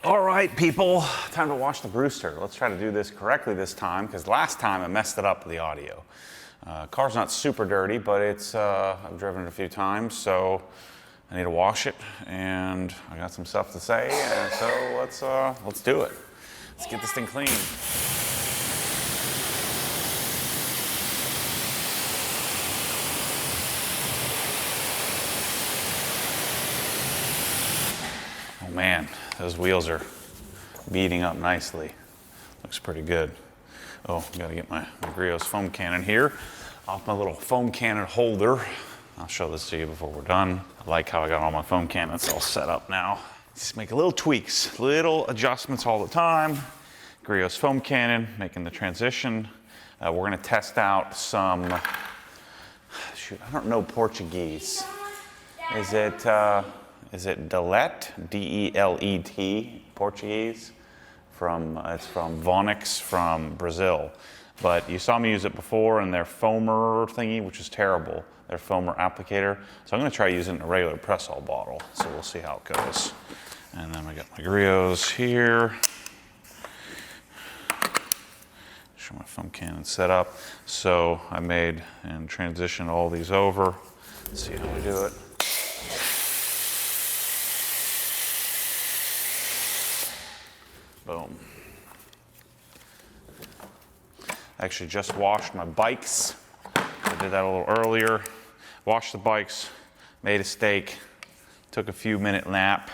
All right, people, time to wash the Brewster. Let's try to do this correctly this time, because last time I messed it up with the audio. Car's not super dirty, but it's I've driven it a few times, so I need to wash it, and I got some stuff to say, and so let's do it. Let's get this thing clean. Oh man, those wheels are beating up nicely. Looks pretty good. Oh, gotta get my Griot's foam cannon here off my little foam cannon holder. I'll show this to you before we're done. I like how I got all my foam cannons all set up now. Just make little tweaks, little adjustments all the time. Griot's foam cannon, making the transition. We're gonna test out some, shoot, I don't know Portuguese. Is it Delet? D-E-L-E-T, Portuguese? It's from Vonix from Brazil. But you saw me use it before in their foamer thingy, which is terrible, their foamer applicator. So I'm gonna try using a regular press-all bottle. So we'll see how it goes. And then I got my Griots here. Show my foam cannon set up. So I made and transitioned all these over. Let's see how we do it. Boom. I actually just washed my bikes. I did that a little earlier. Washed the bikes, made a steak, took a few minute nap,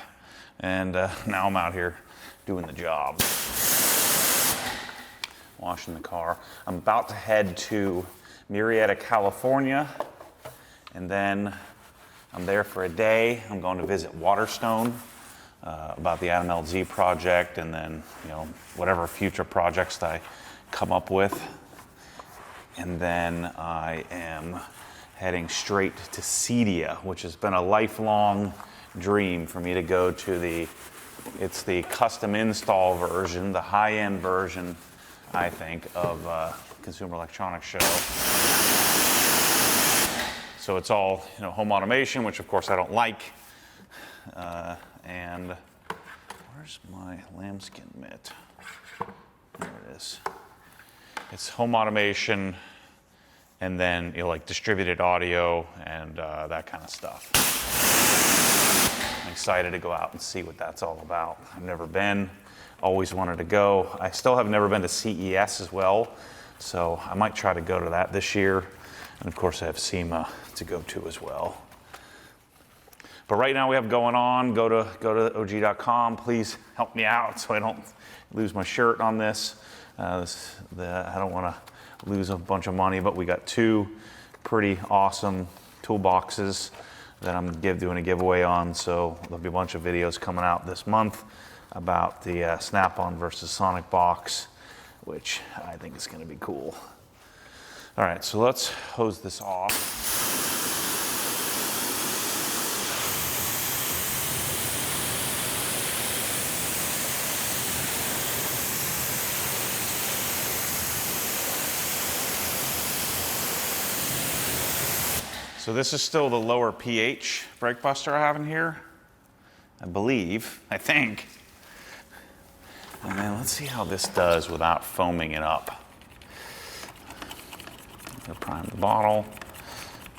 and now I'm out here doing the job. Washing the car. I'm about to head to Murrieta, California, and then I'm there for a day. I'm going to visit Waterstone. About the Adam LZ project, and then whatever future projects that I come up with. And then I am heading straight to Cedia, which has been a lifelong dream for me to go to it's the custom install version, the high-end version, I think, of Consumer Electronics Show. So it's all home automation, which of course I don't like. And where's my lambskin mitt? There it is. It's home automation, and then like distributed audio and that kind of stuff. I'm excited to go out and see what that's all about. I've never been, always wanted to go. I still have never been to CES as well, so I might try to go to that this year. And of course I have SEMA to go to as well. But right now we have going on, go to og.com. Please help me out so I don't lose my shirt on this. I don't want to lose a bunch of money, but we got two pretty awesome toolboxes that I'm doing a giveaway on. So there'll be a bunch of videos coming out this month about the Snap-on versus Sonic box, which I think is going to be cool. All right, so let's hose this off. So this is still the lower pH brake buster I have in here, I think. And then let's see how this does without foaming it up. I'm gonna prime the bottle.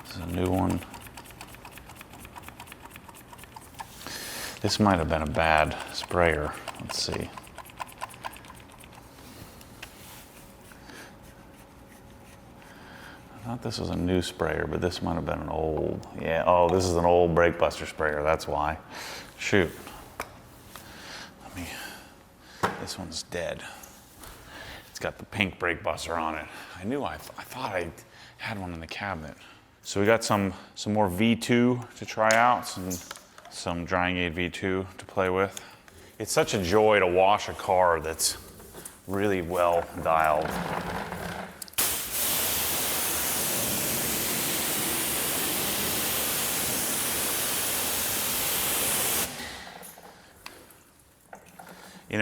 This is a new one. This might have been a bad sprayer. Let's see. I thought this was a new sprayer, but this might have been an old, oh, this is an old brake buster sprayer, that's why. Shoot. This one's dead. It's got the pink brake buster on it. I thought I had one in the cabinet. So we got some more V2 to try out, some drying aid V2 to play with. It's such a joy to wash a car that's really well dialed.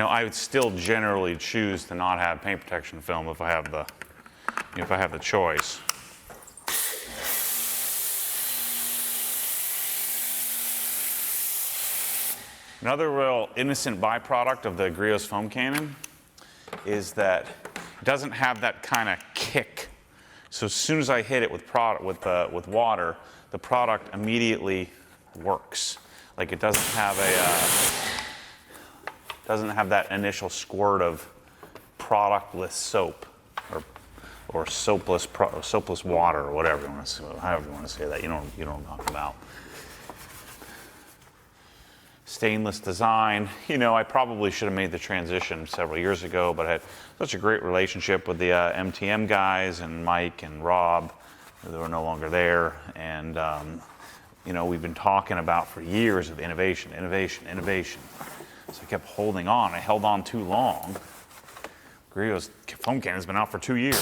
I would still generally choose to not have paint protection film if I have the choice. Another real innocent byproduct of the Griot's foam cannon is that it doesn't have that kind of kick. So as soon as I hit it with water, the product immediately works. Like it doesn't have that initial squirt of productless soap or soapless water or whatever you want to say, however you want to say that. You know what I'm talking about. Stainless design. You know, I probably should have made the transition several years ago, but I had such a great relationship with the MTM guys and Mike and Rob. They were no longer there, and you know, we've been talking about for years of innovation. So I kept holding on. I held on too long. Griot's foam cannon's been out for 2 years.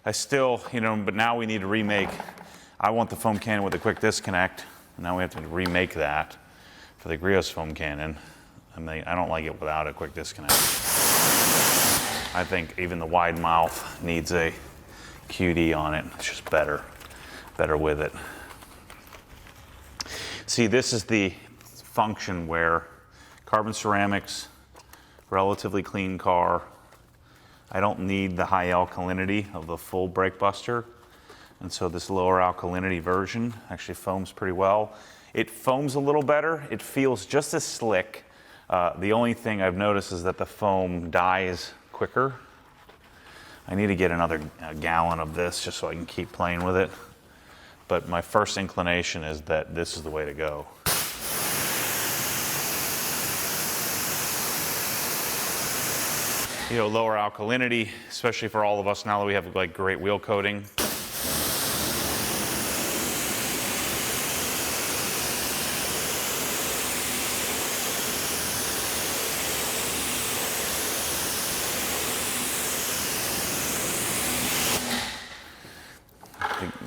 I still, you know, but now we need to remake. I want the foam cannon with a quick disconnect. Now we have to remake that for the Griot's foam cannon. I don't like it without a quick disconnect. I think even the wide mouth needs a QD on it. It's just better with it. See, this is the function where carbon ceramics, relatively clean car. I don't need the high alkalinity of the full brake buster. And so this lower alkalinity version actually foams pretty well. It foams a little better. It feels just as slick. The only thing I've noticed is that the foam dies quicker. I need to get another gallon of this just so I can keep playing with it. But my first inclination is that this is the way to go. You know, lower alkalinity, especially for all of us now that we have like great wheel coating.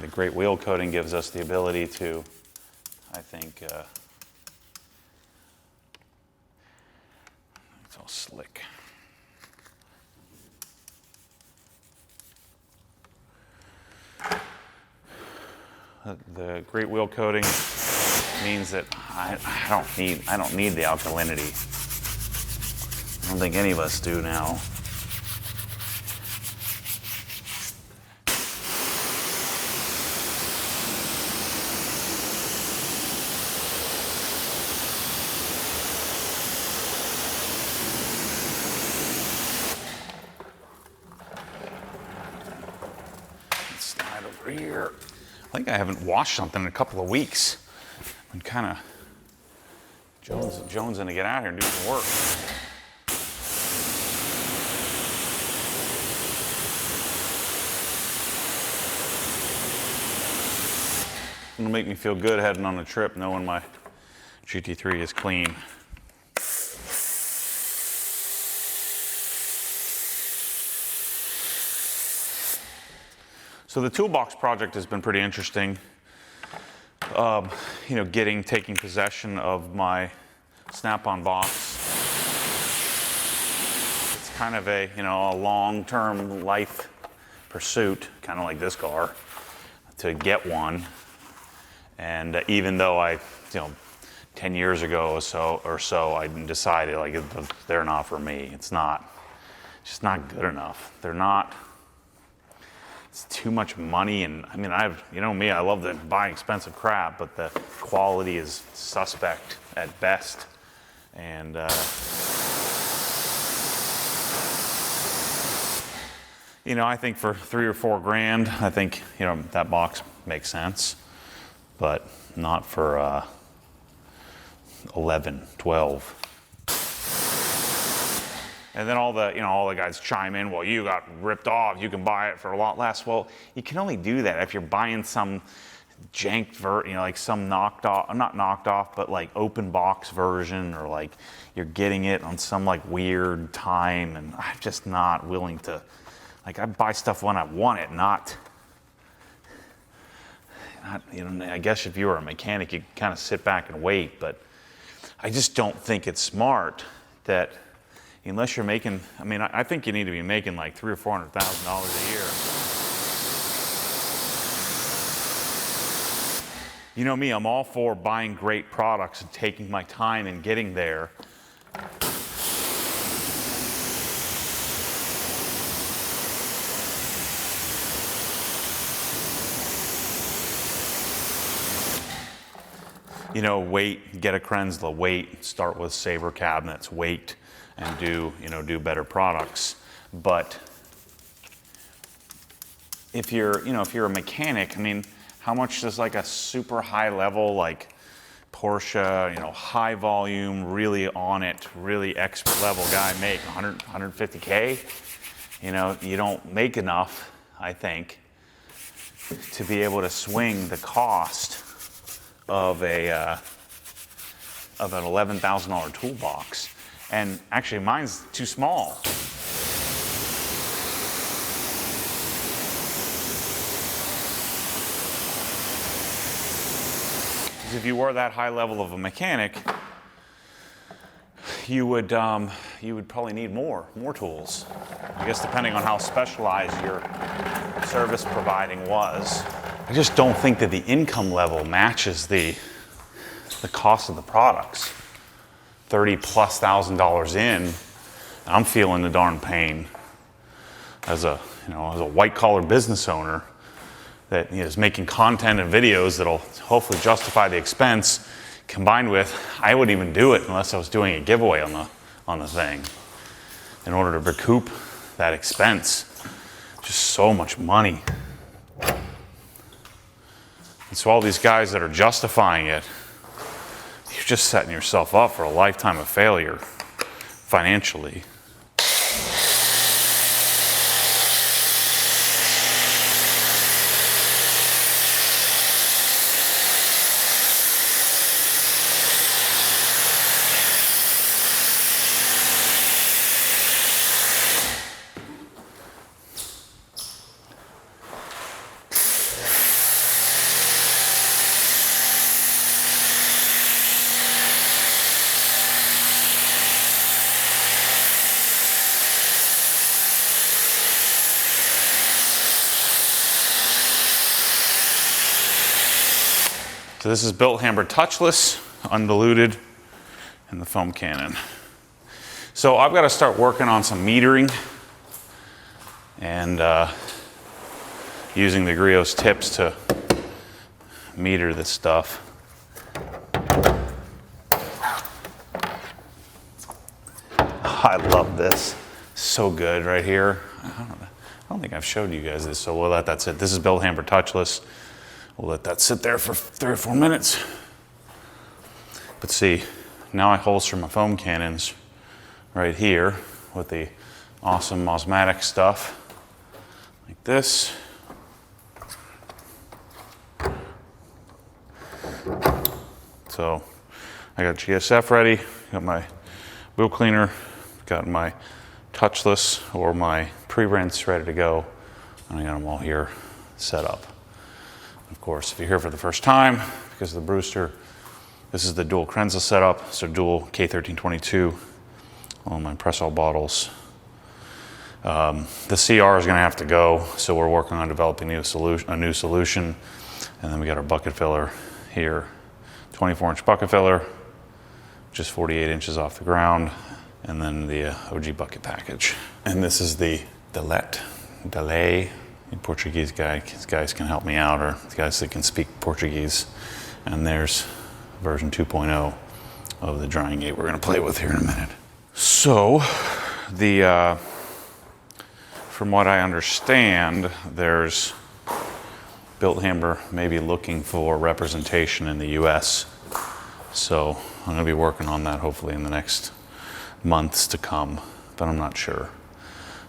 The great wheel coating gives us the ability to, I think, it's all slick. The great wheel coating means that I don't need the alkalinity. I don't think any of us do now. Slide over here. I think I haven't washed something in a couple of weeks. I'm kind of jonesing to get out here and do some work. It'll make me feel good heading on a trip knowing my GT3 is clean. So the toolbox project has been pretty interesting. You know, taking possession of my snap-on box. It's kind of a long-term life pursuit, kind of like this car, to get one. And even though 10 years ago or so, I decided like they're not for me. It's just not good enough. It's too much money, and I mean, me, I love to buy expensive crap, but the quality is suspect at best. And I think for $3 or $4 grand, I think that box makes sense, but not for 11, 12. And then all the guys chime in, well, you got ripped off, you can buy it for a lot less. Well, you can only do that if you're buying some janked like some not knocked off, but like open box version, or like you're getting it on some like weird time, and I'm just not willing to, like, I buy stuff when I want it, not I guess if you were a mechanic, you kind of sit back and wait, but I just don't think it's smart that, unless you're making, I think you need to be making like $300,000 or $400,000 a year You know me, I'm all for buying great products and taking my time and getting there. You know, wait, get a Krenzla, wait, start with Sabre cabinets, wait, and do better products. But if you're a mechanic, I mean, how much does like a super high level, like Porsche, high volume, really on it, really expert level guy make? 150K? You don't make enough, I think, to be able to swing the cost of an $11,000 toolbox. And actually mine's too small. If you were that high level of a mechanic, you would probably need more tools. I guess depending on how specialized your service providing was. I just don't think that the income level matches the cost of the products. $30,000+ in, I'm feeling the darn pain as a white collar business owner that is making content and videos that'll hopefully justify the expense, combined with, I wouldn't even do it unless I was doing a giveaway on the thing in order to recoup that expense. Just so much money. And so all these guys that are justifying it, you're just setting yourself up for a lifetime of failure financially. So this is built hammered touchless, undiluted, and the foam cannon. So I've got to start working on some metering and using the Griot's tips to meter this stuff. I love this. So good right here. I don't think I've showed you guys this, so we'll let that sit. This is built hammered touchless. We'll let that sit there for 3 or 4 minutes. But see, now I holster my foam cannons right here with the awesome Osmatic stuff, like this. So I got GSF ready, got my wheel cleaner, got my touchless or my pre-rinse ready to go, and I got them all here set up. Of course, if you're here for the first time, because of the Brewster, this is the dual Krenzla setup, so dual K1322, all my press-all bottles. The CR is going to have to go, so we're working on developing a new solution. And then we got our bucket filler here, 24-inch bucket filler, just 48 inches off the ground, and then the OG bucket package. And this is the delay. Portuguese guy. These guys can help me out, or the guys that can speak Portuguese. And there's version 2.0 of the drying gate we're going to play with here in a minute. So, from what I understand, there's Built Hammer maybe looking for representation in the U.S. So I'm going to be working on that hopefully in the next months to come, but I'm not sure.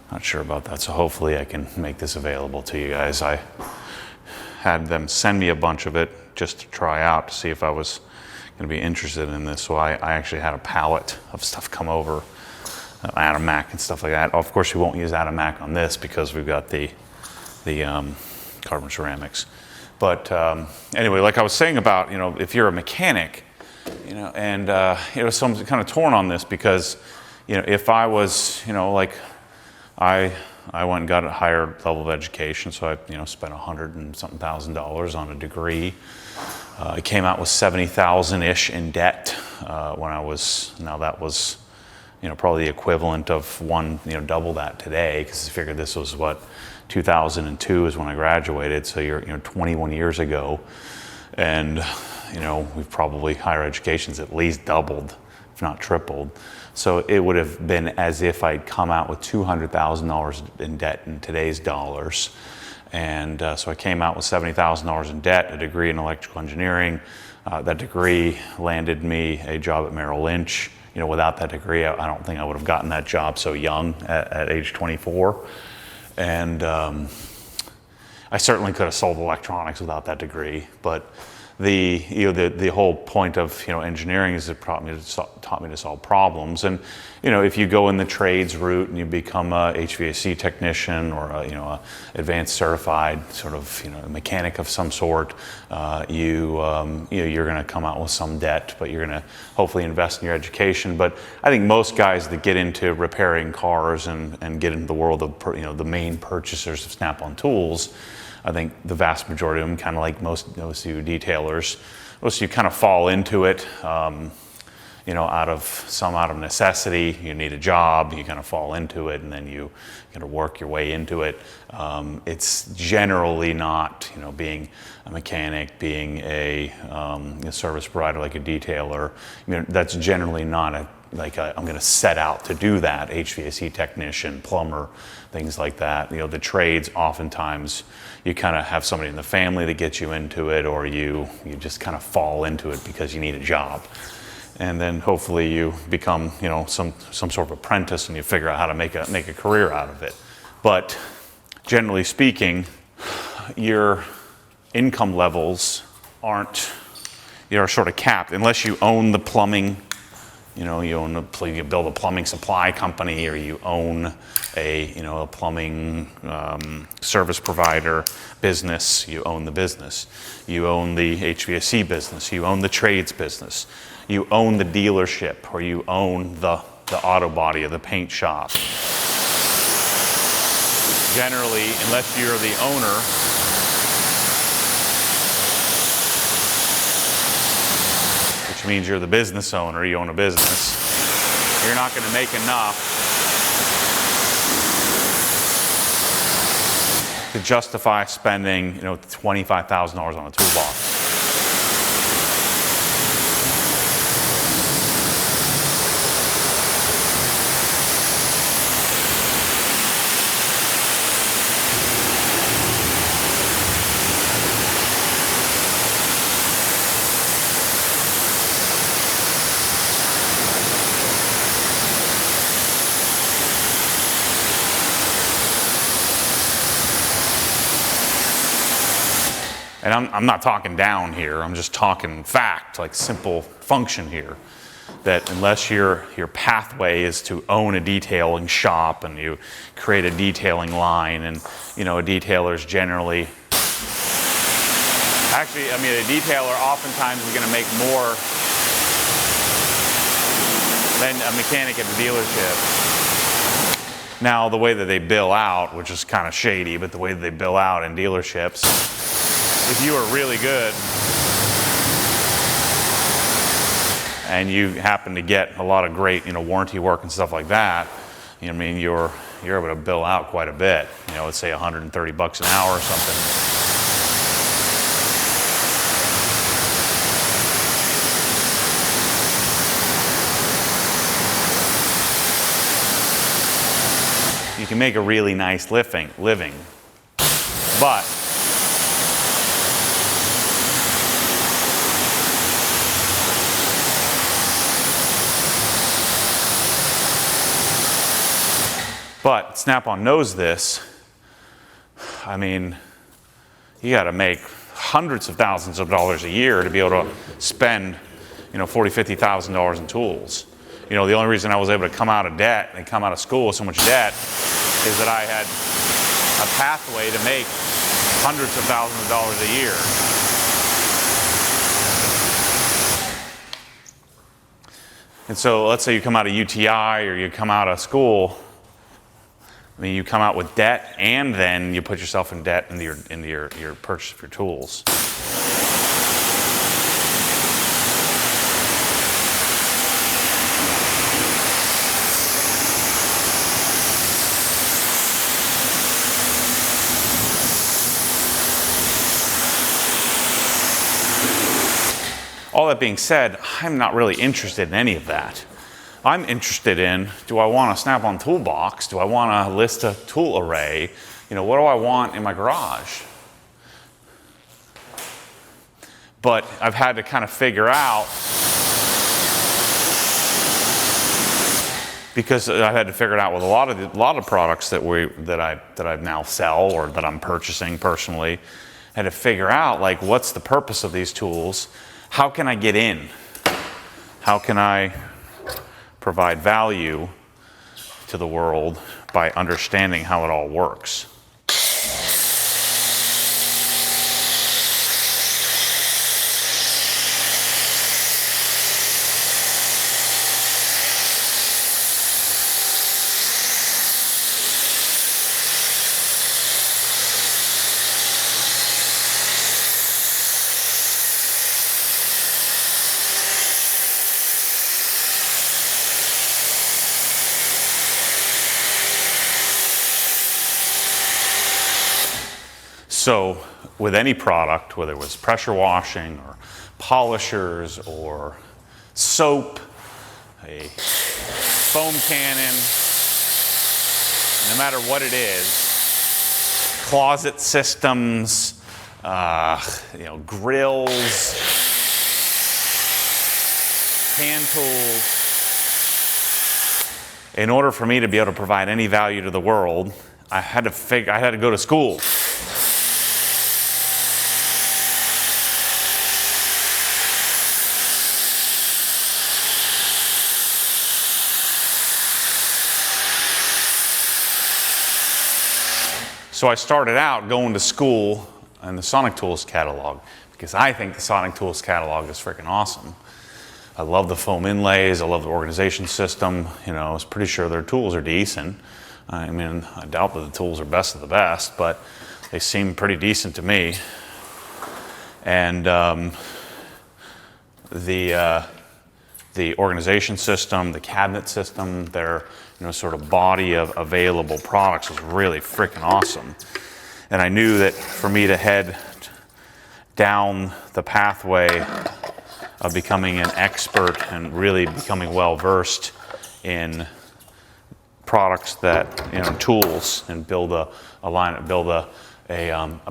Not sure about that, so hopefully I can make this available to you guys. I had them send me a bunch of it just to try out to see if I was going to be interested in this. So I actually had a pallet of stuff come over, Atomac and stuff like that. Of course, we won't use Atomac on this because we've got the carbon ceramics. But anyway, like I was saying about, if you're a mechanic, and so I'm kind of torn on this because, if I was, like I went and got a higher level of education, so I, spent $100,000 and something on a degree. I came out with 70,000-ish in debt when I was, now that was, probably the equivalent of double that today, because I figured this was what, 2002 is when I graduated, so you're 21 years ago, and we've probably, higher education's at least doubled, if not tripled. So it would have been as if I'd come out with $200,000 in debt in today's dollars. And so I came out with $70,000 in debt, a degree in electrical engineering. That degree landed me a job at Merrill Lynch. Without that degree, I don't think I would have gotten that job so young at age 24. And I certainly could have sold electronics without that degree, but the whole point of engineering is it taught me to solve problems. And if you go in the trades route and you become a HVAC technician or a advanced certified sort of a mechanic of some sort, you're going to come out with some debt, but you're going to hopefully invest in your education. But I think most guys that get into repairing cars and get into the world of the main purchasers of Snap-on tools, I think the vast majority of them, kind of like most of you detailers, most of you kind of fall into it, out of necessity. You need a job, you kind of fall into it, and then you kind of work your way into it. It's generally not, being a mechanic, being a service provider like a detailer. That's generally not I'm going to set out to do that. HVAC technician, plumber, things like that. The trades, oftentimes you kind of have somebody in the family that gets you into it, or you just kind of fall into it because you need a job. And then hopefully you become, some sort of apprentice and you figure out how to make a career out of it. But generally speaking, your income levels are sort of capped unless you own the plumbing. You build a plumbing supply company, or you own a plumbing service provider business. You own the business. You own the HVAC business. You own the trades business. You own the dealership, or you own the auto body or the paint shop. Generally, unless you're the owner, which means you're the business owner, you own a business, you're not going to make enough to justify spending, $25,000 on a toolbox. And I'm not talking down here, I'm just talking fact, like simple function here. That unless your pathway is to own a detailing shop and you create a detailing line, and a detailer's generally, a detailer oftentimes is going to make more than a mechanic at the dealership. Now, the way that they bill out, which is kind of shady, but the way that they bill out in dealerships, if you are really good and you happen to get a lot of great, warranty work and stuff like that, you're able to bill out quite a bit. Let's say $130 an hour or something. You can make a really nice living, But Snap-on knows this. You got to make hundreds of thousands of dollars a year to be able to spend, $40,000, $50,000 in tools. The only reason I was able to come out of debt and come out of school with so much debt is that I had a pathway to make hundreds of thousands of dollars a year. And so let's say you come out of UTI or you come out of school, you come out with debt, and then you put yourself in debt into your purchase of your tools. all that being said, I'm not really interested in any of that. I'm interested in, do I want a Snap-on toolbox? Do I want to list a tool array? You know, what do I want in my garage? But I've had to kind of figure out, because I've had to figure it out with a lot of products that I now sell or that I'm purchasing personally. I had to figure out, like, what's the purpose of these tools? How can I get in? How can I provide value to the world by understanding how it all works? So with any product, whether it was pressure washing or polishers or soap, a foam cannon, no matter what it is, closet systems, grills, hand tools. In order for me to be able to provide any value to the world, I had to go to school. So I started out going to school in the Sonic Tools catalog because I think the Sonic Tools catalog is freaking awesome. I love the foam inlays, I love the organization system. You know, I was pretty sure their tools are decent. I mean, I doubt that the tools are best of the best, but they seem pretty decent to me. And the organization system, the cabinet system, their sort of body of available products was really freaking awesome. And I knew that for me to head down the pathway of becoming an expert and really becoming well versed in products that, tools, and build a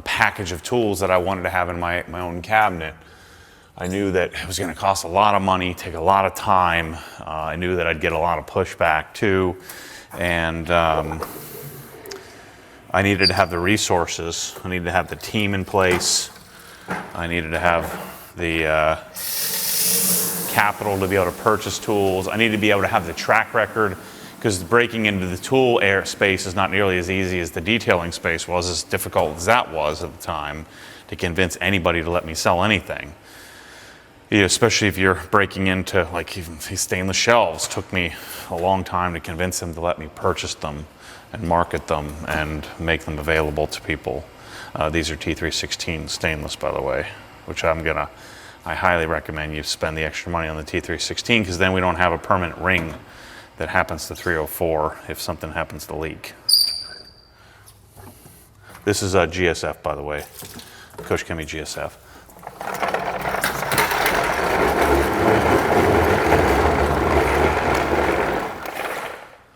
package of tools that I wanted to have in my own cabinet, I knew that it was going to cost a lot of money, take a lot of time. I knew that I'd get a lot of pushback too. And I needed to have the resources. I needed to have the team in place. I needed to have the capital to be able to purchase tools. I needed to be able to have the track record, because breaking into the tool space is not nearly as easy as the detailing space was, as difficult as that was at the time, to convince anybody to let me sell anything. Especially if you're breaking into, like, even these stainless shelves. Took me a long time to convince them to let me purchase them and market them and make them available to people. These are T316 stainless, by the way, which I highly recommend you spend the extra money on the T316, because then we don't have a permanent ring that happens to 304 if something happens to leak. This is a GSF, by the way, Coach Kemi GSF.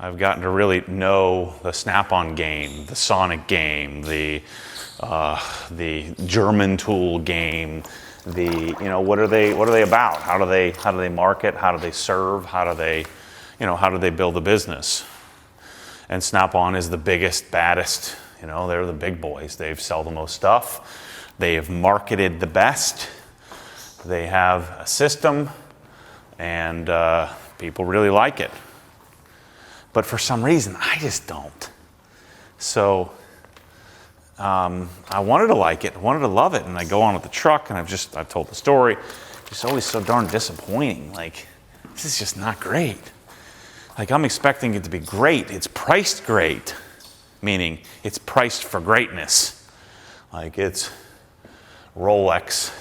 I've gotten to really know the Snap-on game, the Sonic game, the German tool game. What are they about? How do they market? How do they serve? How do they build a business? And Snap-on is the biggest, baddest. They're the big boys. They sell the most stuff. They have marketed the best. They have a system, and people really like it. But for some reason, I just don't. So I wanted to like it, I wanted to love it, and I go on with the truck, and I've told the story. It's always so darn disappointing. Like, this is just not great. Like, I'm expecting it to be great. It's priced great, meaning it's priced for greatness. Like, it's Rolex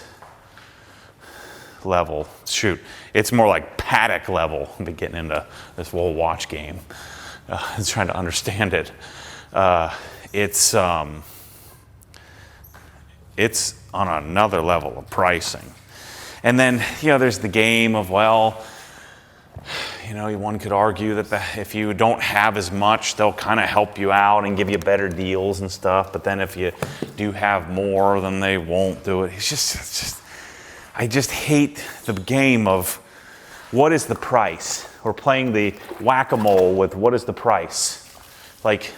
level. Shoot, it's more like Paddock level. I've been getting into this whole watch game. I'm trying to understand it. It's on another level of pricing. And then, there's the game of, well, one could argue that if you don't have as much, they'll kind of help you out and give you better deals and stuff. But then if you do have more, then they won't do it. I just hate the game of what is the price? We're playing the whack-a-mole with what is the price? Like,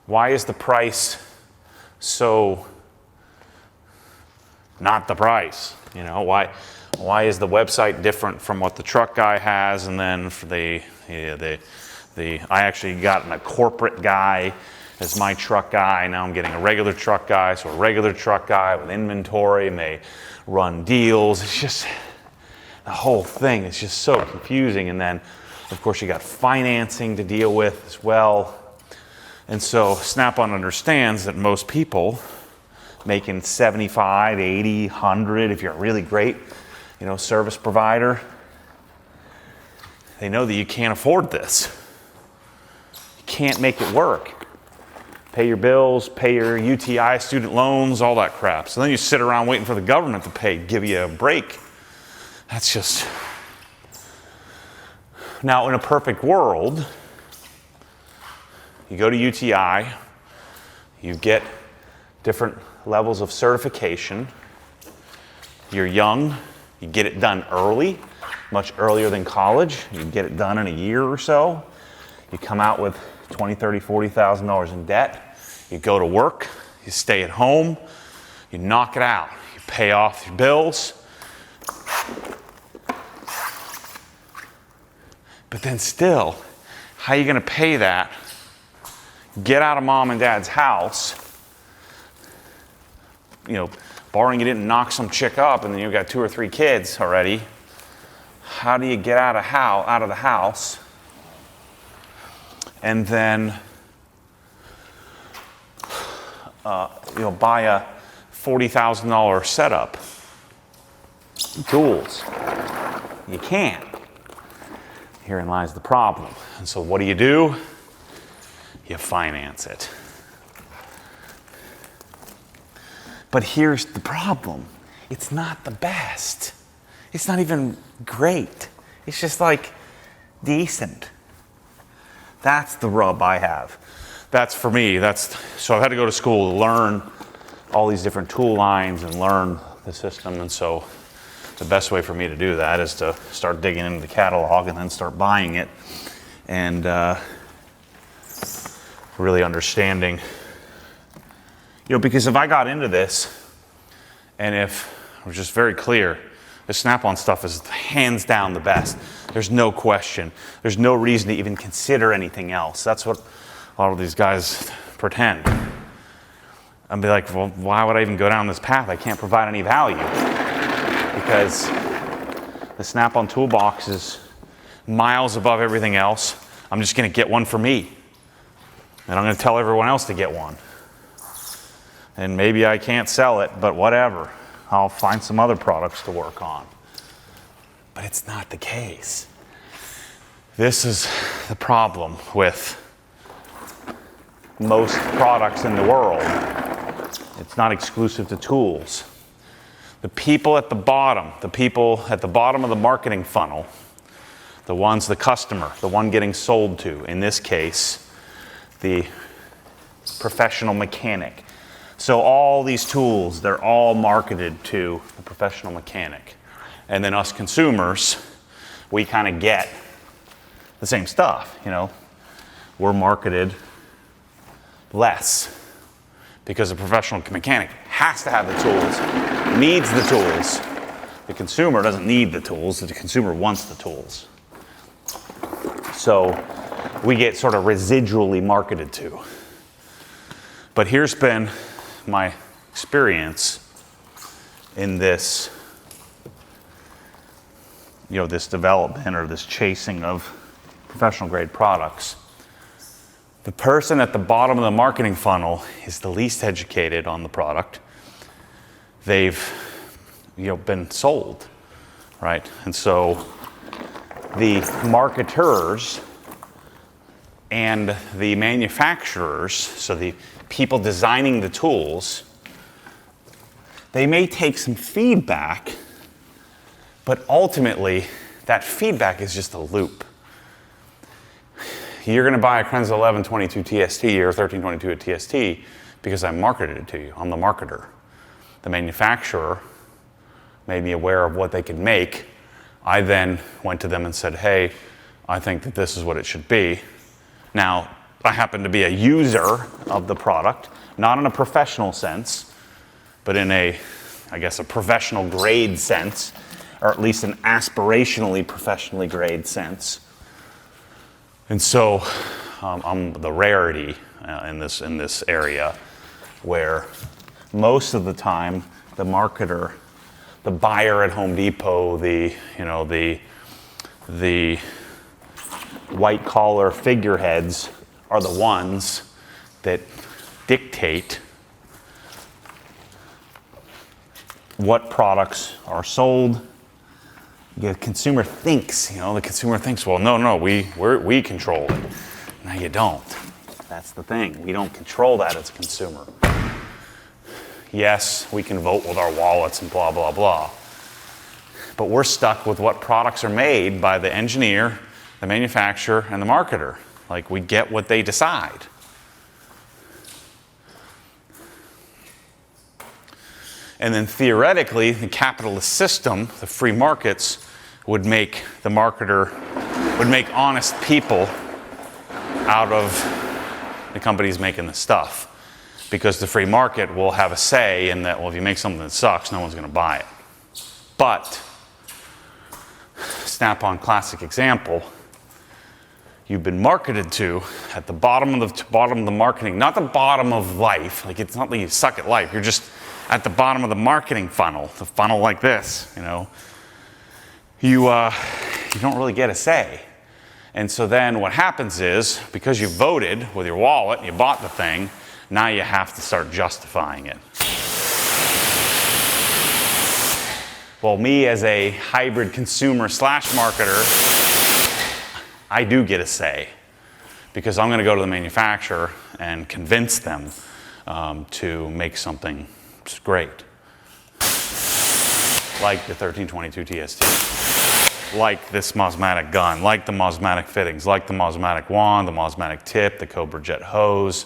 why is the price so not the price? Why is the website different from what the truck guy has? And then for I actually gotten a corporate guy as my truck guy. Now I'm getting a regular truck guy. So a regular truck guy with inventory may run deals. It's just, the whole thing is just so confusing. And then, of course, you got financing to deal with as well. And so Snap-on understands that most people making 75, 80, 100, if you're a really great, service provider, they know that you can't afford this. You can't make it work. Pay your bills, pay your UTI student loans, all that crap. So then you sit around waiting for the government to give you a break. That's just... Now, in a perfect world, you go to UTI, you get different levels of certification, you're young, you get it done early, much earlier than college, you get it done in a year or so, you come out with $20,000, $30,000, $40,000 in debt, you go to work, you stay at home, you knock it out, you pay off your bills, but then still, how are you going to pay that? Get out of mom and dad's house, barring you didn't knock some chick up and then you've got 2 or 3 kids already. How do you get out of the house and then buy a $40,000 setup? Tools. You can't. Herein lies the problem. And so what do? You finance it. But here's the problem. It's not the best. It's not even great. It's just like decent. That's the rub I have. That's for me. So I've had to go to school to learn all these different tool lines and learn the system. And so the best way for me to do that is to start digging into the catalog and then start buying it and really understanding. Because if I got into this, and if it was just very clear, the Snap-on stuff is hands down the best. There's no question. There's no reason to even consider anything else. That's what a lot of these guys pretend. I'd be like, well, why would I even go down this path? I can't provide any value. Because the Snap-on toolbox is miles above everything else. I'm just going to get one for me. And I'm going to tell everyone else to get one. And maybe I can't sell it, but whatever. I'll find some other products to work on. But it's not the case. This is the problem with most products in the world. It's not exclusive to tools. The people at the bottom of the marketing funnel, the customer, the one getting sold to, in this case, the professional mechanic. So all these tools, they're all marketed to the professional mechanic. And then us consumers, we kind of get the same stuff, We're marketed less because the professional mechanic has to have the tools, needs the tools. The consumer doesn't need the tools, the consumer wants the tools. So we get sort of residually marketed to. But here's been my experience in this, this development or this chasing of professional grade products. The person at the bottom of the marketing funnel is the least educated on the product. They've, been sold, right? And so the marketers and the manufacturers, so the people designing the tools, they may take some feedback But ultimately, that feedback is just a loop. You're going to buy a Krenz 1122 TST or 1322 at TST because I marketed it to you. I'm the marketer. The manufacturer made me aware of what they could make. I then went to them and said, hey, I think that this is what it should be. Now, I happen to be a user of the product, not in a professional sense, but in a, I guess, a professional grade sense, or at least an aspirationally professionally grade sense. And so I'm the rarity in this area, where most of the time the marketer, the buyer at Home Depot, the white collar figureheads are the ones that dictate what products are sold. The consumer thinks, well, no, we control it. No, you don't. That's the thing. We don't control that as a consumer. Yes, we can vote with our wallets and blah, blah, blah. But we're stuck with what products are made by the engineer, the manufacturer, and the marketer. Like, we get what they decide. And then theoretically, the capitalist system, the free markets, would make the marketer, would make honest people out of the companies making the stuff. Because the free market will have a say in that, well, if you make something that sucks, no one's going to buy it. But, Snap-on classic example, you've been marketed to at the bottom of the marketing, not the bottom of life. Like, it's not that you suck at life. You're just at the bottom of the marketing funnel, the funnel like this, You don't really get a say. And so then what happens is, because you voted with your wallet and you bought the thing, now you have to start justifying it. Well, me as a hybrid consumer / marketer, I do get a say, because I'm going to go to the manufacturer and convince them to make something great. Like the 1322 TST, like this Mosmatic gun, like the Mosmatic fittings, like the Mosmatic wand, the Mosmatic tip, the Cobra Jet hose.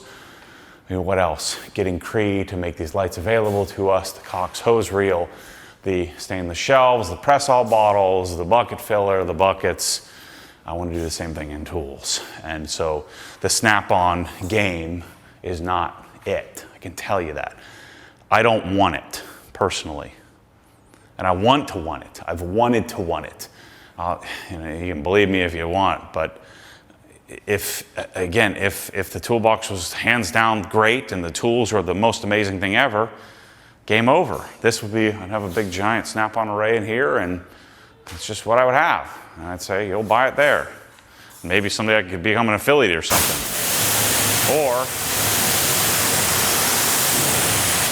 What else? Getting Cree to make these lights available to us, the Cox hose reel, the stainless shelves, the press-all bottles, the bucket filler, the buckets. I want to do the same thing in tools. And so the Snap-on game is not it. I can tell you that. I don't want it, personally. And I want to want it. I've wanted to want it. You can believe me if you want, but if the toolbox was hands down great and the tools are the most amazing thing ever, game over. This would be, I'd have a big giant Snap-on array in here, and it's just what I would have. And I'd say, you'll buy it there. Maybe someday I could become an affiliate or something.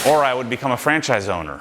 Or I would become a franchise owner.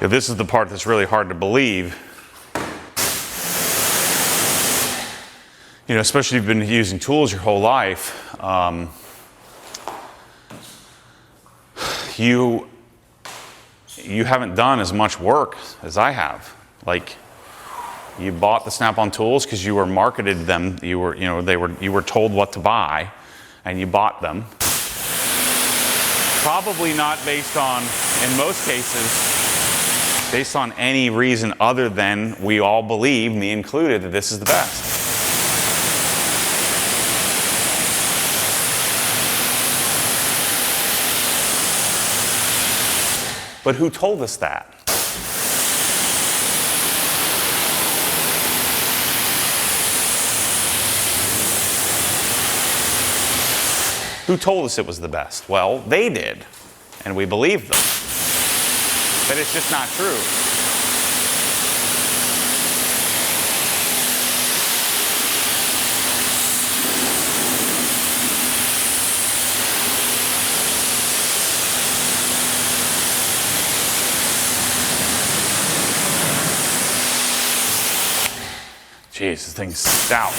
This is the part that's really hard to believe. Especially if you've been using tools your whole life, you haven't done as much work as I have. Like, You bought the Snap-on tools because you were marketed them. You were told what to buy, and you bought them. Probably not based on, in most cases, based on any reason other than we all believe, me included, that this is the best. But who told us that? Who told us it was the best? Well, they did, and we believed them. But it's just not true. Jeez, this thing's stout.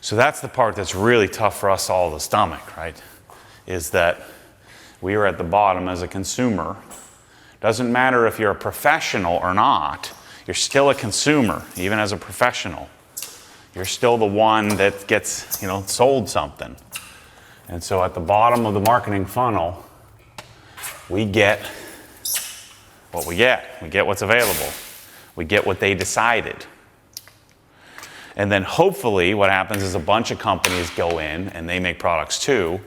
So that's the part that's really tough for us all to stomach, right? Is that we are at the bottom as a consumer. Doesn't matter if you're a professional or not, you're still a consumer, even as a professional. You're still the one that gets, sold something. And so at the bottom of the marketing funnel, we get what we get. We get what's available. We get what they decided. And then hopefully what happens is a bunch of companies go in and they make products too,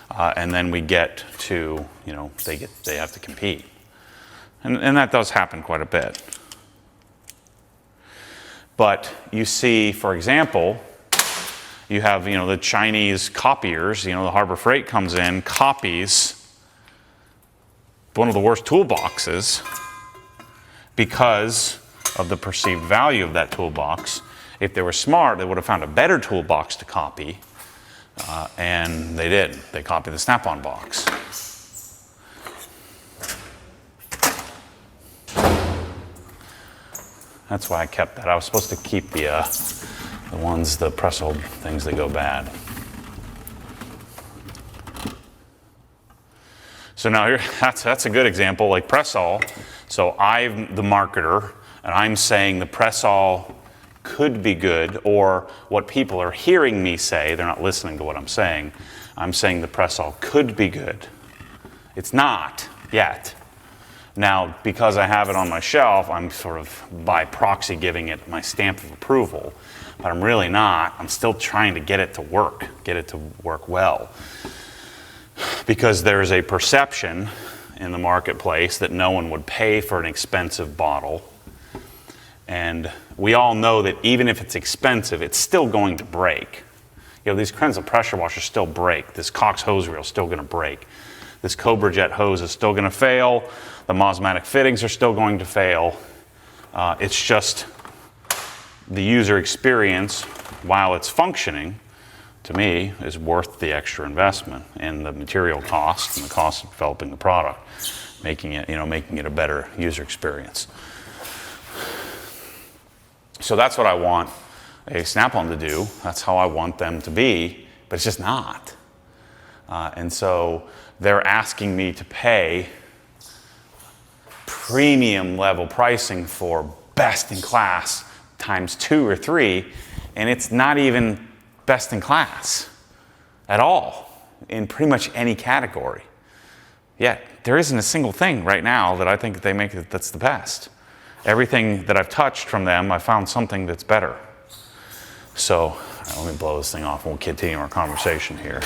and then we get to, they have to compete. And that does happen quite a bit. But you see, for example, you have, the Chinese copiers, the Harbor Freight comes in, copies one of the worst toolboxes because of the perceived value of that toolbox. If they were smart, they would have found a better toolbox to copy, and they did. They copied the Snap-on box. That's why I kept that. I was supposed to keep the press-hold things that go bad. So now here, that's a good example, like press-all. So I'm the marketer, and I'm saying the press-all could be good, or what people are hearing me say, they're not listening to what I'm saying. I'm saying the press-all could be good. It's not yet. Now, because I have it on my shelf, I'm sort of by proxy giving it my stamp of approval, but I'm really not. I'm still trying to get it to work well. Because there's a perception in the marketplace that no one would pay for an expensive bottle. And we all know that even if it's expensive, it's still going to break. These Krenzel pressure washers still break. This Cox hose reel is still going to break. This Cobra Jet hose is still going to fail. The Mosmatic fittings are still going to fail. It's just the user experience, while it's functioning, to me, is worth the extra investment and the material cost and the cost of developing the product, making it a better user experience. So that's what I want a Snap-on to do. That's how I want them to be, but it's just not. And so they're asking me to pay premium level pricing for best in class times 2 or 3, and it's not even best in class at all in pretty much any category. Yet there isn't a single thing right now that I think they make that's the best. Everything that I've touched from them, I found something that's better. So let me blow this thing off and we'll continue our conversation here.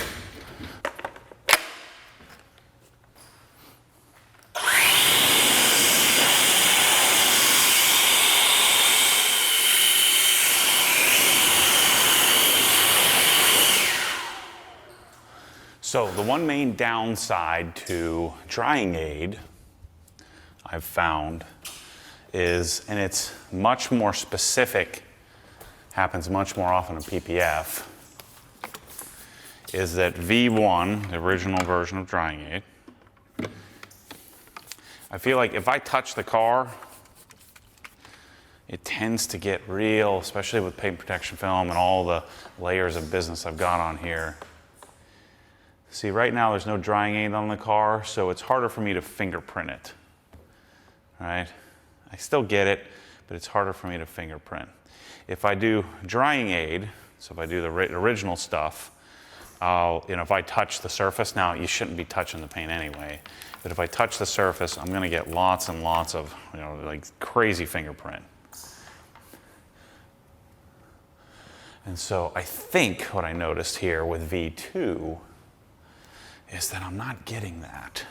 So the one main downside to drying aid I've found is, and it's much more specific, happens much more often in PPF, is that V1, the original version of drying aid, I feel like if I touch the car, it tends to get real, especially with paint protection film and all the layers of business I've got on here. See, right now there's no drying aid on the car, so it's harder for me to fingerprint it, right? I still get it, but it's harder for me to fingerprint. If I do drying aid, so if I do the original stuff, if I touch the surface, now you shouldn't be touching the paint anyway, but if I touch the surface, I'm gonna get lots and lots of, like crazy fingerprint. And so I think what I noticed here with V2 is that I'm not getting that.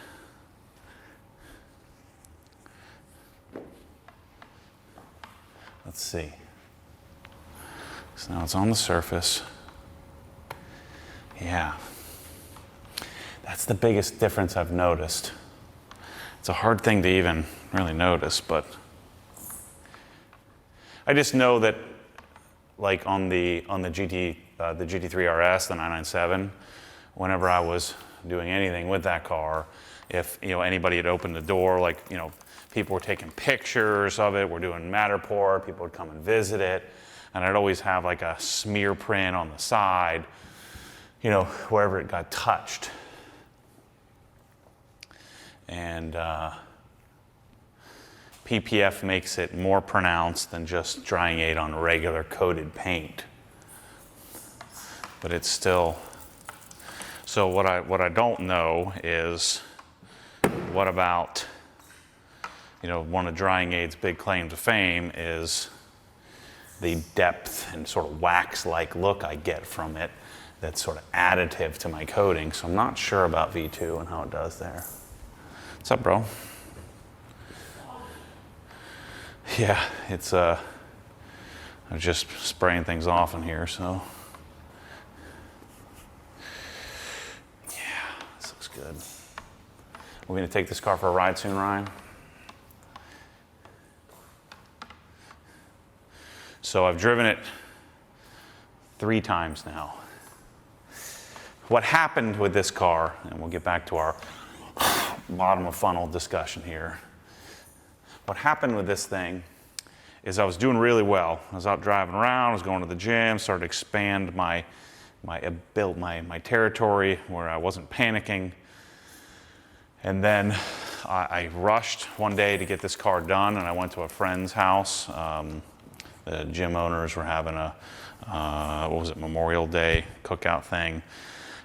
Let's see. So now it's on the surface. Yeah. That's the biggest difference I've noticed. It's a hard thing to even really notice, but I just know that like on the GT3 RS, the 997, whenever I was doing anything with that car, if anybody had opened the door, like people were taking pictures of it, we're doing Matterport, people would come and visit it, and I'd always have like a smear print on the side, wherever it got touched. And PPF makes it more pronounced than just drying aid on regular coated paint. But it's still, so what I don't know is, what about, one of drying aid's big claim to fame is the depth and sort of wax-like look I get from it that's sort of additive to my coating. So I'm not sure about V2 and how it does there. What's up, bro? Yeah, it's I'm just spraying things off in here, so. Yeah, this looks good. We're gonna take this car for a ride soon, Ryan? So I've driven it 3 times now. What happened with this car, and we'll get back to our bottom of funnel discussion here. What happened with this thing is I was doing really well. I was out driving around, I was going to the gym, started to expand my territory where I wasn't panicking. And then I rushed one day to get this car done, and I went to a friend's house. The gym owners were having a, Memorial Day cookout thing.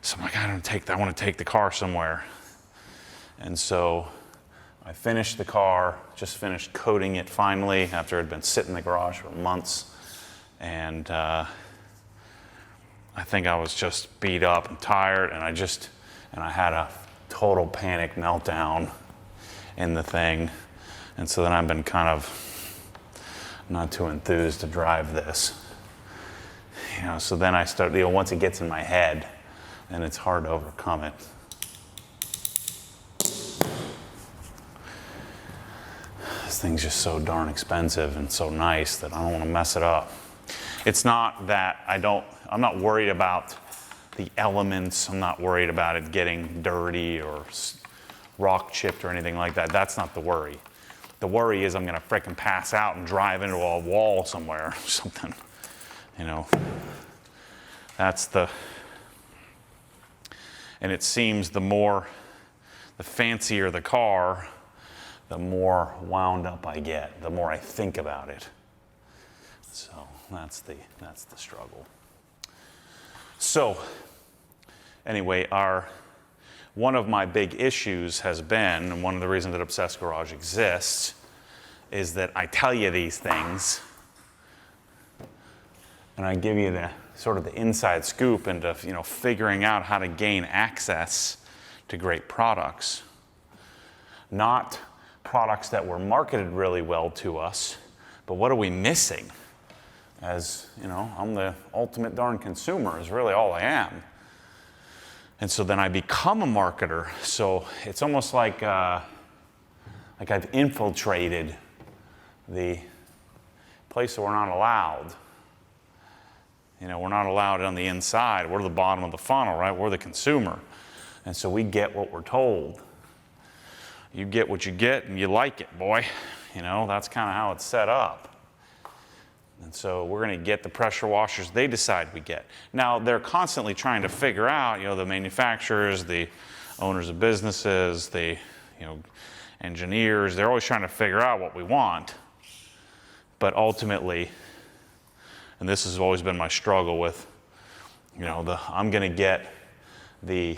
So I'm like, I want to take the car somewhere. And so I finished the car, just finished coating it finally after it had been sitting in the garage for months. And I think I was just beat up and tired, and I had a total panic meltdown in the thing. And so then I've been kind of not too enthused to drive this. So then I start, once it gets in my head, and it's hard to overcome it. This thing's just so darn expensive and so nice that I don't want to mess it up. It's not that I'm not worried about the elements. I'm not worried about it getting dirty or rock chipped or anything like that. That's not the worry. The worry is I'm going to frickin' pass out and drive into a wall somewhere or something. That's and it seems the fancier the car, the more wound up I get, the more I think about it. So that's the struggle. So anyway, one of my big issues has been, and one of the reasons that Obsessed Garage exists, is that I tell you these things, and I give you the sort of the inside scoop into figuring out how to gain access to great products. Not products that were marketed really well to us, but what are we missing? As I'm the ultimate darn consumer is really all I am. And so then I become a marketer. So it's almost like I've infiltrated the place that we're not allowed. We're not allowed on the inside. We're the bottom of the funnel, right? We're the consumer. And so we get what we're told. You get what you get and you like it, boy. You know, that's kind of how it's set up. And so we're going to get the pressure washers they decide we get. Now, they're constantly trying to figure out, you know, the manufacturers, the owners of businesses, the, you know, engineers, they're always trying to figure out what we want. But ultimately, and this has always been my struggle with, you know, I'm going to get the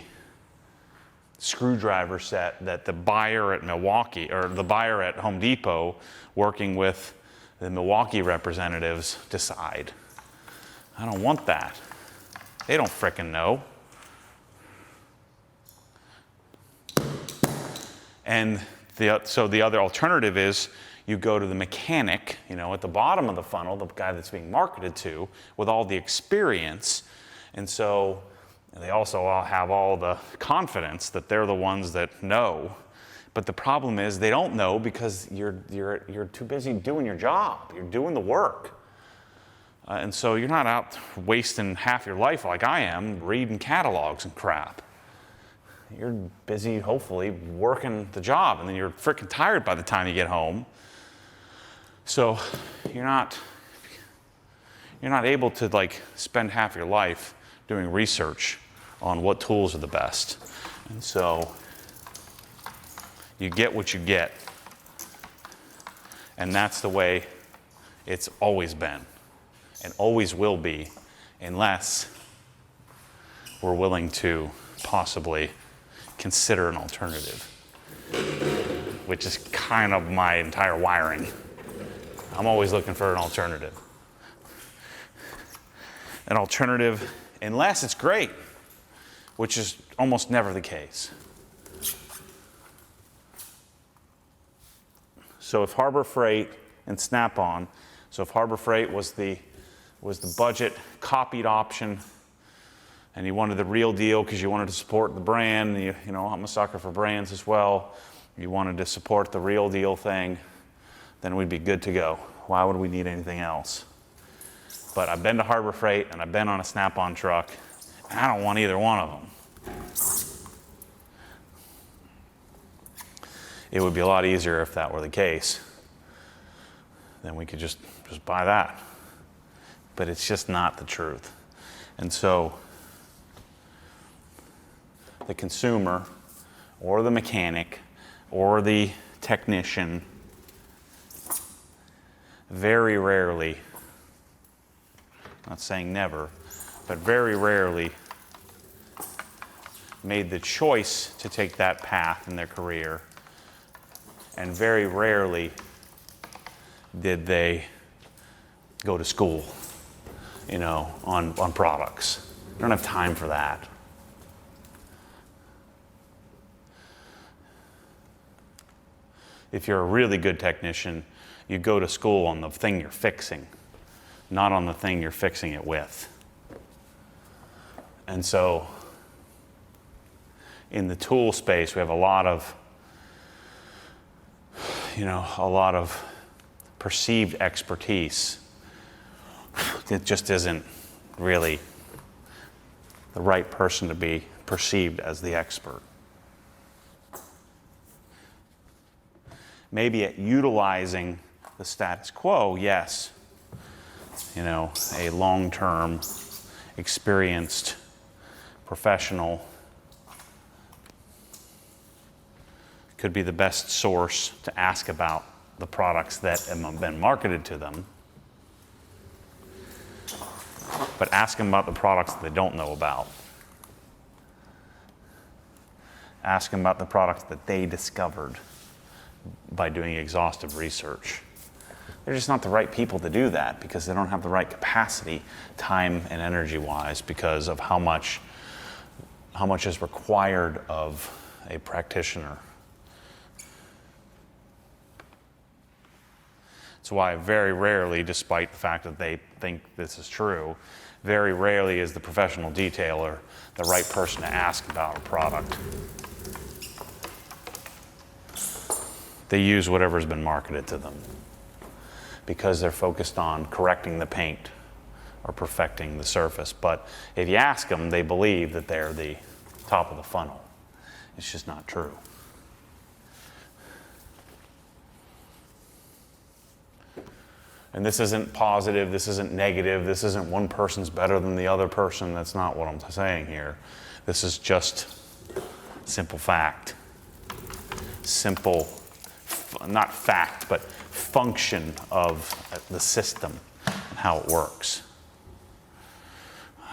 screwdriver set that the buyer at Milwaukee, or the buyer at Home Depot working with the Milwaukee representatives decide. I don't want that. They don't frickin' know. And so the other alternative is you go to the mechanic, you know, at the bottom of the funnel, the guy that's being marketed to, with all the experience. And so they also all have all the confidence that they're the ones that know. But the problem is they don't know because you're too busy doing your job. You're doing the work. And so you're not out wasting half your life like I am reading catalogs and crap. You're busy, hopefully, working the job, and then you're freaking tired by the time you get home. So you're not able to like spend half your life doing research on what tools are the best. And so you get what you get. And that's the way it's always been and always will be, unless we're willing to possibly consider an alternative, which is kind of my entire wiring. I'm always looking for an alternative. An alternative, unless it's great, which is almost never the case. So if Harbor Freight and Snap-on, so if Harbor Freight was the budget copied option, and you wanted the real deal because you wanted to support the brand, you know, I'm a sucker for brands as well, you wanted to support the real deal thing, then we'd be good to go. Why would we need anything else? But I've been to Harbor Freight and I've been on a Snap-on truck, and I don't want either one of them. It would be a lot easier if that were the case. Then we could just buy that. But it's just not the truth. And so the consumer or the mechanic or the technician very rarely, not saying never, but very rarely made the choice to take that path in their career, and very rarely did they go to school, you know, on products. They don't have time for that. If you're a really good technician, you go to school on the thing you're fixing, not on the thing you're fixing it with. And so in the tool space, we have a lot of perceived expertise that just isn't really the right person to be perceived as the expert. Maybe at utilizing the status quo, yes, you know, a long-term, experienced professional could be the best source to ask about the products that have been marketed to them. But ask them about the products that they don't know about. Ask them about the products that they discovered by doing exhaustive research. They're just not the right people to do that because they don't have the right capacity, time and energy-wise, because of how much is required of a practitioner. That's why very rarely, despite the fact that they think this is true, very rarely is the professional detailer the right person to ask about a product. They use whatever's been marketed to them because they're focused on correcting the paint or perfecting the surface. But if you ask them, they believe that they're the top of the funnel. It's just not true. And this isn't positive, this isn't negative, this isn't one person's better than the other person. That's not what I'm saying here. This is just simple fact. Simple, not fact, but function of the system and how it works.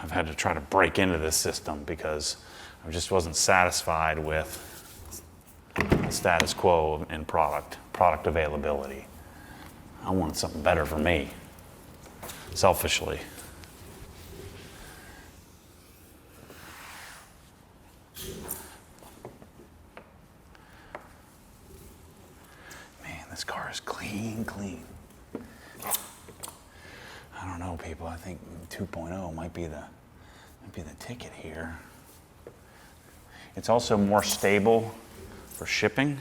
I've had to try to break into this system because I just wasn't satisfied with the status quo in product availability. I wanted something better for me, selfishly. Man, this car is clean. I don't know, people. I think 2.0 might be the ticket here. It's also more stable for shipping.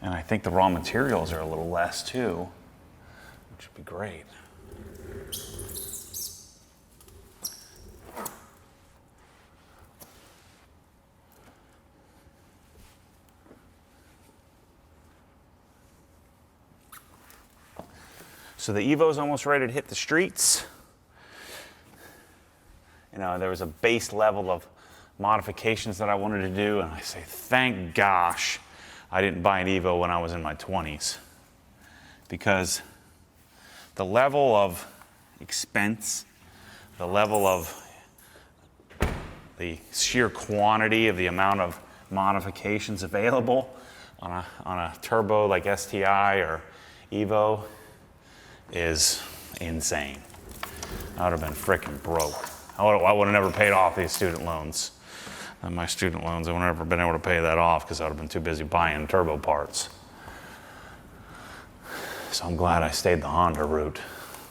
And I think the raw materials are a little less too, which would be great. So the Evo's almost ready to hit the streets. You know, there was a base level of modifications that I wanted to do, and I say, thank gosh I didn't buy an Evo when I was in my 20s. Because the level of expense, the level of the sheer quantity of the amount of modifications available on a turbo like STI or Evo is insane. I would have been freaking broke. I would have never paid off these student loans. And my student loans, I would have never been able to pay that off because I would have been too busy buying turbo parts. So I'm glad I stayed the Honda route,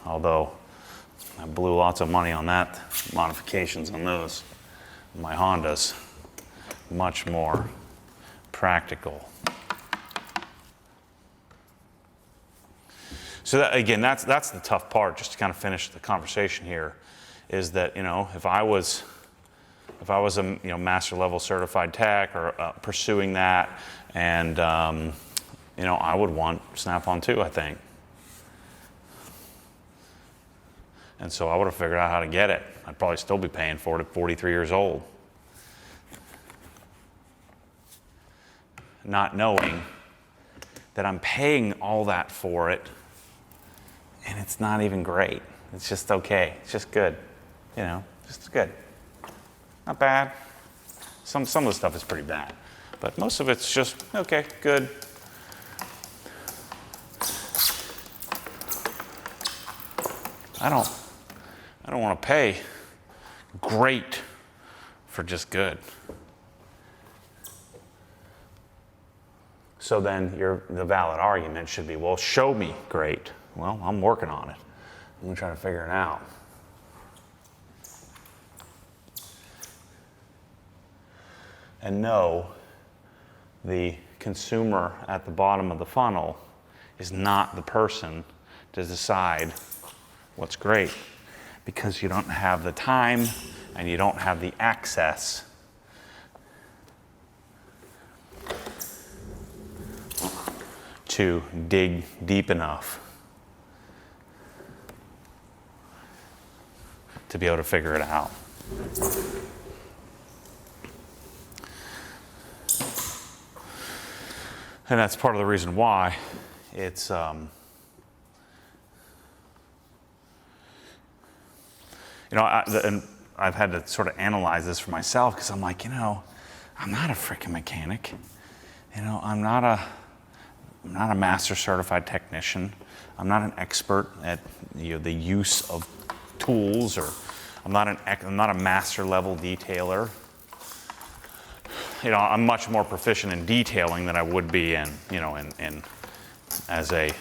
although I blew lots of money on that, modifications on those. My Honda's much more practical. So that, again, that's the tough part, just to kind of finish the conversation here, is that, you know, if I was a master level certified tech or pursuing that, and I would want Snap-on too, I think. And so I would have figured out how to get it. I'd probably still be paying for it at 43 years old, not knowing that I'm paying all that for it, and it's not even great. It's just okay. It's just good, just good. Not bad. Some of the stuff is pretty bad, but most of it's just okay, good. I don't want to pay great for just good. So then the valid argument should be, well, show me great. Well, I'm working on it. I'm going to try to figure it out. And no, the consumer at the bottom of the funnel is not the person to decide what's great, because you don't have the time and you don't have the access to dig deep enough to be able to figure it out. And that's part of the reason why it's, and I've had to sort of analyze this for myself, because I'm like, I'm not a freaking mechanic. I'm not a master certified technician. I'm not an expert at the use of tools, or I'm not a master level detailer. I'm much more proficient in detailing than I would be in as a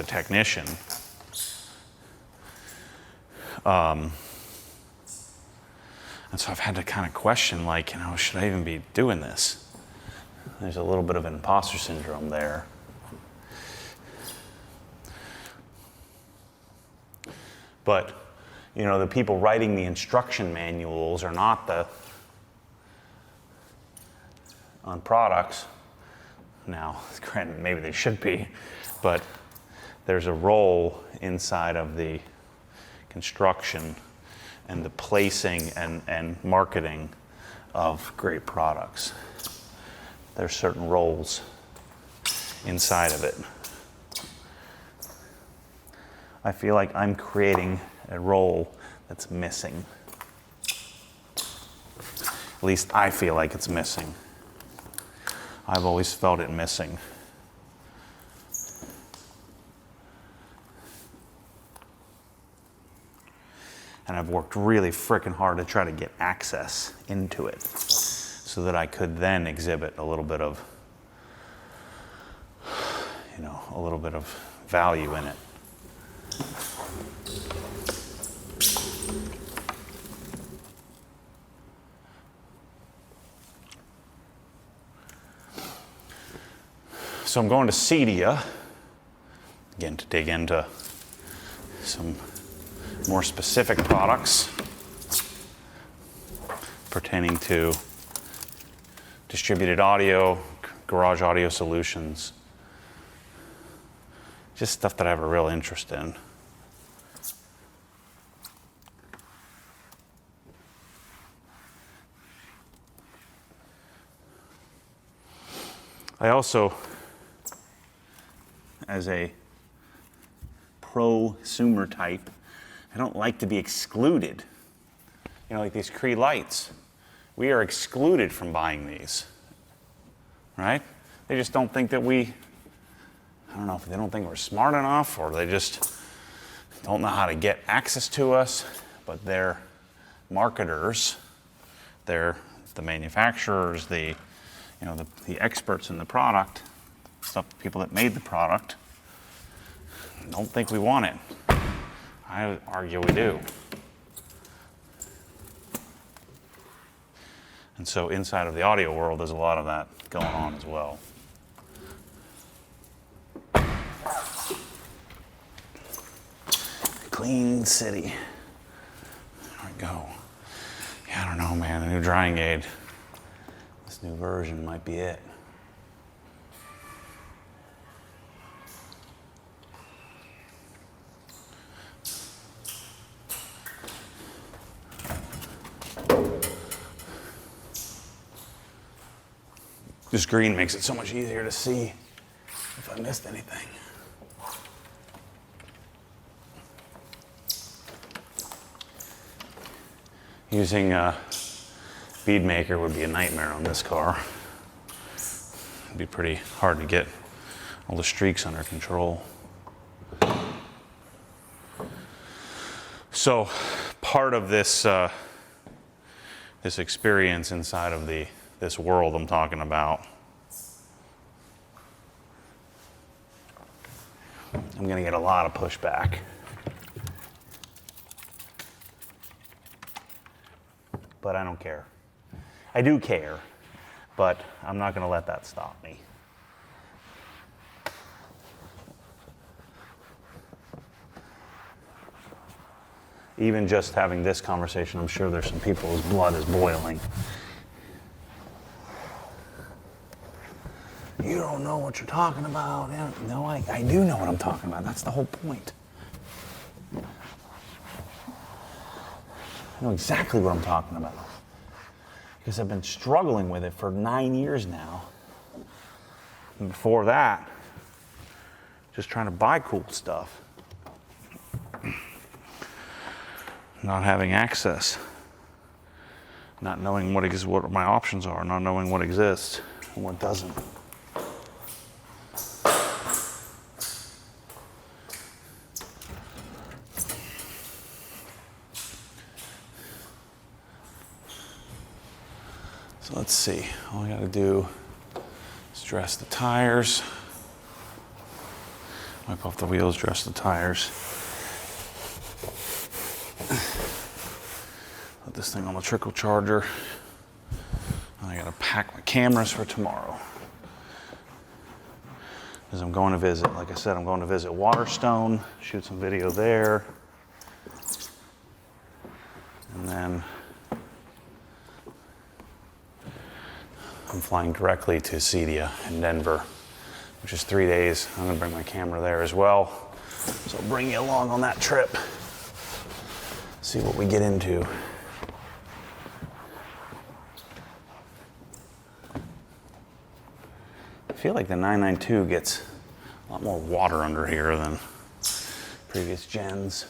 technician. And so I've had to kind of question, should I even be doing this? There's a little bit of an imposter syndrome there. But, you know, the people writing the instruction manuals are not on products. Now, granted, maybe they should be, but there's a role inside of the construction and the placing and marketing of great products. There's certain roles inside of it. I feel like I'm creating a role that's missing. At least I feel like it's missing. I've always felt it missing. And I've worked really frickin' hard to try to get access into it so that I could then exhibit a little bit of, you know, a little bit of value in it. So I'm going to Cedia, again, to dig into some more specific products pertaining to distributed audio, garage audio solutions, just stuff that I have a real interest in. I also, as a prosumer type, I don't like to be excluded. You know, like these Cree lights. We are excluded from buying these, right? They just don't think that I don't know if they don't think we're smart enough, or they just don't know how to get access to us, but they're marketers, they're the manufacturers, the experts in the product, people that made the product, don't think we want it. I argue we do. And so inside of the audio world, there's a lot of that going on as well. Clean city. There we go. Yeah, I don't know, man. The new drying aid. This new version might be it. This green makes it so much easier to see if I missed anything. Using a bead maker would be a nightmare on this car. It'd be pretty hard to get all the streaks under control. So part of this this experience inside of this world I'm talking about, I'm gonna get a lot of pushback. But I don't care. I do care, but I'm not gonna let that stop me. Even just having this conversation, I'm sure there's some people whose blood is boiling. You don't know what you're talking about. No, I do know what I'm talking about. That's the whole point. I know exactly what I'm talking about. Because I've been struggling with it for 9 years now. And before that, just trying to buy cool stuff. Not having access. Not knowing what my options are. Not knowing what exists and what doesn't. So let's see, all I gotta do is dress the tires, wipe off the wheels, dress the tires. Put this thing on the trickle charger. And I gotta pack my cameras for tomorrow. Because I'm going to visit, like I said, I'm going to visit Waterstone, shoot some video there. I'm flying directly to Cedia in Denver, which is 3 days. I'm gonna bring my camera there as well. So I'll bring you along on that trip. See what we get into. I feel like the 992 gets a lot more water under here than previous gens.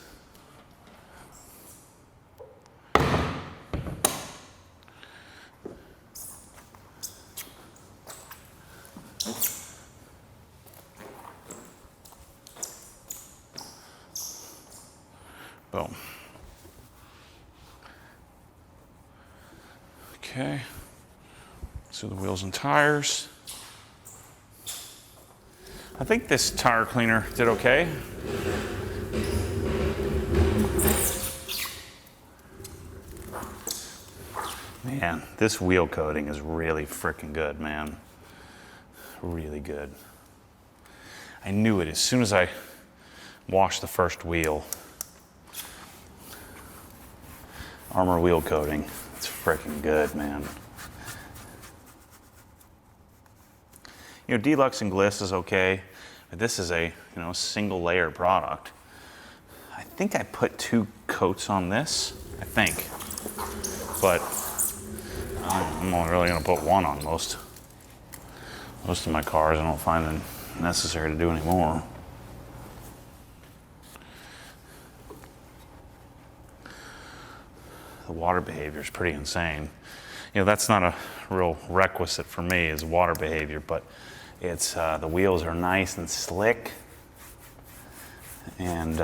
Boom. Okay. So the wheels and tires. I think this tire cleaner did okay. Man, this wheel coating is really freaking good, man. Really good. I knew it as soon as I washed the first wheel. Armor wheel coating. It's freaking good, man. You know, Deluxe and Gliss is okay, but this is a, single layer product. I think I put 2 coats on this, I think. But I'm only really gonna put 1 on most of my cars. I don't find it necessary to do any more. The water behavior is pretty insane. That's not a real requisite for me is water behavior, but it's the wheels are nice and slick, and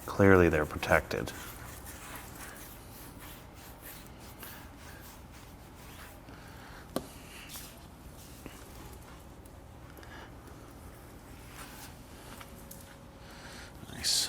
clearly they're protected. Nice.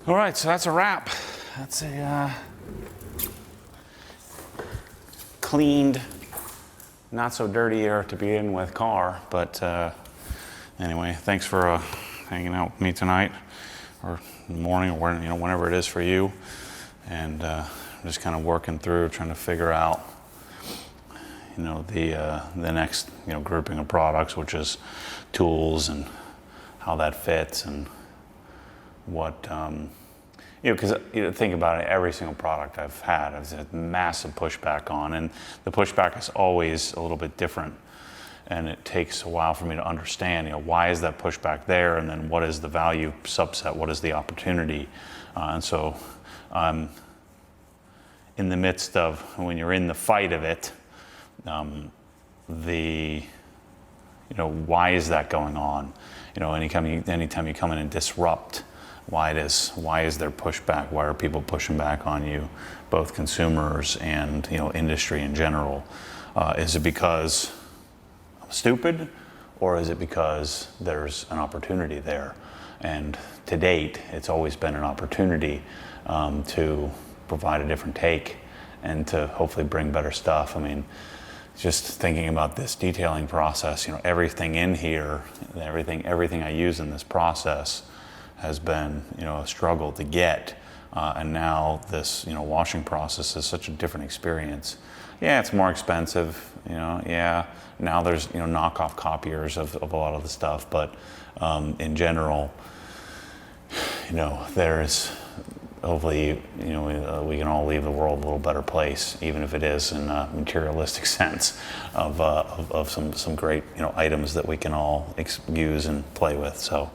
All right, so that's a wrap. That's a cleaned, not so dirty air to begin with car. But anyway, thanks for hanging out with me tonight, or in the morning, or whenever it is for you. And just kind of working through, trying to figure out, the next grouping of products, which is tools and how that fits and what because think about it, every single product I've had I've had massive pushback on, and the pushback is always a little bit different, and it takes a while for me to understand why is that pushback there, and then what is the value subset, what is the opportunity, and so in the midst of when you're in the fight of it, why is that going on? Anytime you come in and disrupt, why is there pushback? Why are people pushing back on you, both consumers and industry in general? Is it because I'm stupid, or is it because there's an opportunity there? And to date, it's always been an opportunity to provide a different take and to hopefully bring better stuff. I mean, just thinking about this detailing process, everything in here, everything I use in this process has been, a struggle to get, and now this, washing process is such a different experience. Yeah, it's more expensive, yeah. Now there's, knockoff copiers of a lot of the stuff, but in general, there's hopefully, we can all leave the world a little better place, even if it is in a materialistic sense of some great, items that we can all use and play with. So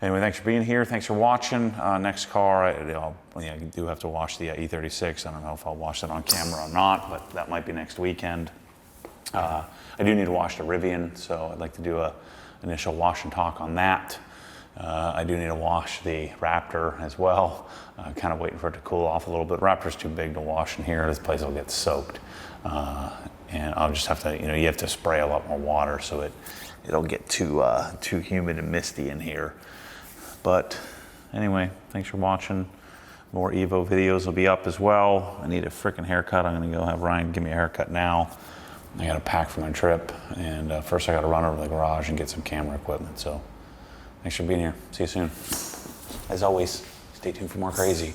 Anyway, thanks for being here. Thanks for watching. Next car, I do have to wash the E36. I don't know if I'll wash that on camera or not, but that might be next weekend. I do need to wash the Rivian, so I'd like to do a initial wash and talk on that. I do need to wash the Raptor as well. Kind of waiting for it to cool off a little bit. Raptor's too big to wash in here. This place will get soaked. And I'll just have to, you have to spray a lot more water so it'll get too humid and misty in here. But anyway, thanks for watching. More Evo videos will be up as well. I need a freaking haircut. I'm gonna go have Ryan give me a haircut now. I gotta pack for my trip. And first I gotta run over to the garage and get some camera equipment. So thanks for being here. See you soon. As always, stay tuned for more crazy.